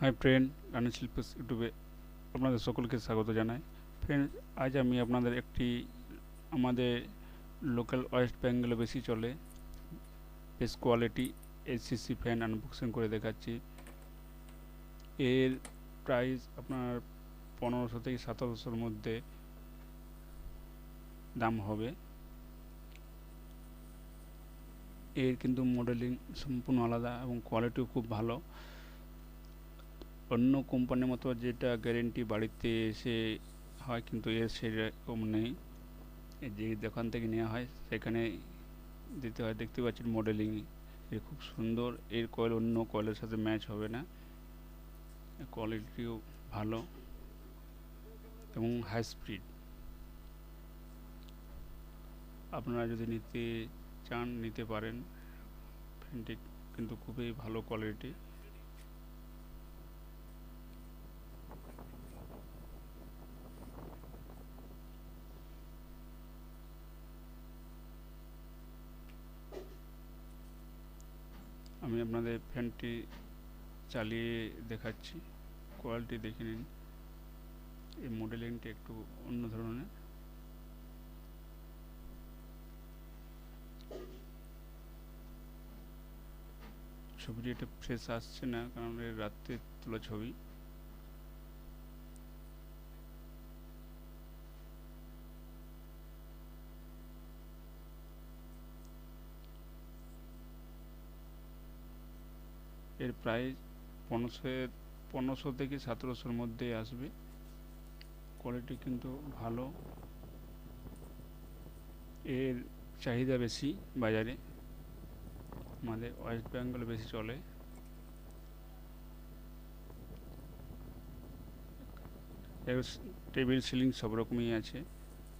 Hi friend, RaniSelectPlex ইউটিউবে আপনাদের সকলকে স্বাগত জানাই। ফ্রেন্ড, আজ আমি আপনাদের একটি আমাদের লোকাল ওয়েস্ট বেঙ্গলে বেশি চলে best quality ACC fan unboxing করে দেখাচ্ছি। এর প্রাইস আপনার 1500 থেকে 1700-র মধ্যে দাম হবে। এর কিন্তু মডেলিং সম্পূর্ণ আলাদা এবং কোয়ালিটিও খুব ভালো। অন্য কোম্পানির মতো যেটা গ্যারেন্টি বাড়িতে এসে হয়, কিন্তু এর সেরকম নেই। যে দোকান থেকে নেওয়া হয় সেখানে দিতে হয়। দেখতে পাচ্ছেন মডেলিং এর খুব সুন্দর। এর কয়েল অন্য কয়েলের সাথে ম্যাচ হবে না। কোয়ালিটিও ভালো এবং হাই স্পিড। আপনারা যদি নিতে চান নিতে পারেন। ফ্যানটি কিন্তু খুবই ভালো কোয়ালিটি। আমি আপনাদের ফ্যানটি চালিয়ে দেখাচ্ছি, কোয়ালিটি দেখে নিন। এই মডেলিংটি একটু অন্য ধরনের। ছবিটি এটা ফ্রেশ আসছে না, কারণ এর রাত্রে তোলা ছবি। এর প্রাইস 1500 থেকে 1700-র মধ্যে আসবে। কোয়ালিটি কিন্তু ভালো। এর চাহিদা বেশি বাজারে, আমাদের ওয়েস্ট বেঙ্গলে বেশি চলে। এর টেবিল সিলিং সব রকমই আছে,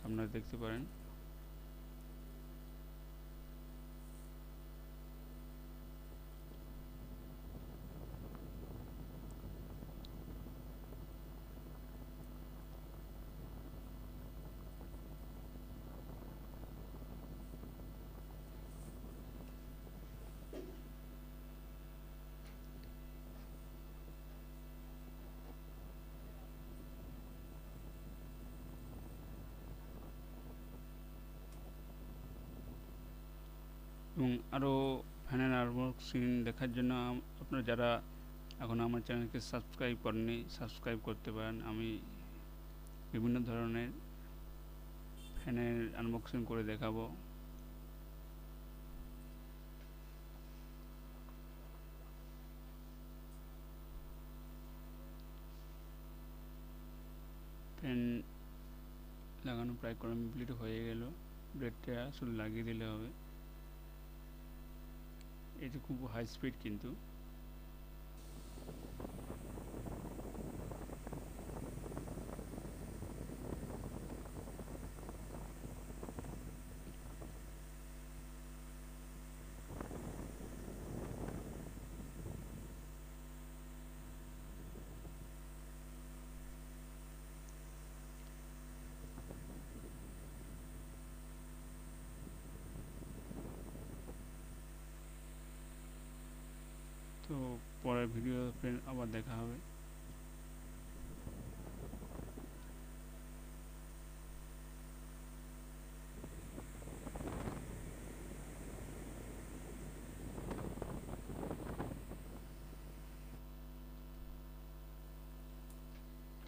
আপনারা দেখতে পারেন। এবং আরও ফ্যানের আনবক্সিং দেখার জন্য আপনারা যারা এখন আমার চ্যানেলকে সাবস্ক্রাইব করেননি, সাবস্ক্রাইব করতে পারেন। আমি বিভিন্ন ধরনের ফ্যানের আনবক্সিং করে দেখাবো। ফ্যান লাগানো প্রায় কমপ্লিট হয়ে গেল। ব্লেডটা শুধু লাগিয়ে দিলে হবে। এটা খুব হাই স্পিড কিন্তু। তো পরের ভিডিও আবার দেখা হবে।